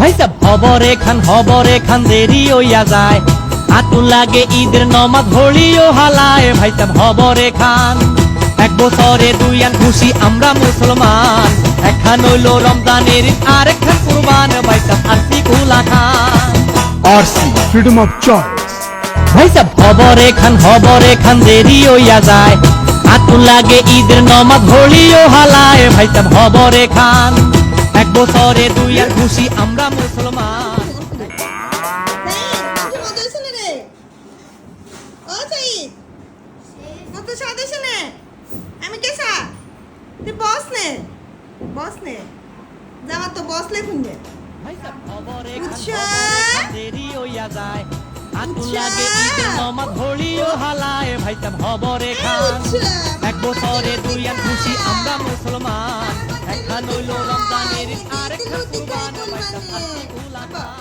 ভাই সাহেব হবরে খান দেরি হইয়া যায়, আতুন লাগে ঈদের নমাজ হলিও হালায়। ভাই সাহেব হবরে খান, এক বছরে দুই আন খুশি আমরা মুসলমান, একখান হইল রমজানের আর একখান কুরবান। ভাই সাহেব আরসি কুলা খান, আরসি ফ্রিডম অফ চয়েস। ভাই সাহেব হবরে খান দেরি হইয়া যায়, আতুন লাগে ঈদের নমাজ হলিও হালায়। ভাই সাহেব হবরে খান, এক বছরে দুই আর খুশি আমরা মুসলমান। আমি কেসা তুই বস নে যাওয়া তো বসলে খুঁজে ভাই সাহেব হবরে উৎসা! খান দেরি হইয়া যায়, আতুন লাগে ঈদের নমাজ হলিও হালায়। ভাই সাহেব হবরে খান, এক বছরে দুই আর খুশি আমরা মুসলমান, একখান হইল রমজানের আর একখান কুরবান। ভাই সাহেব আরসি কুলা খান।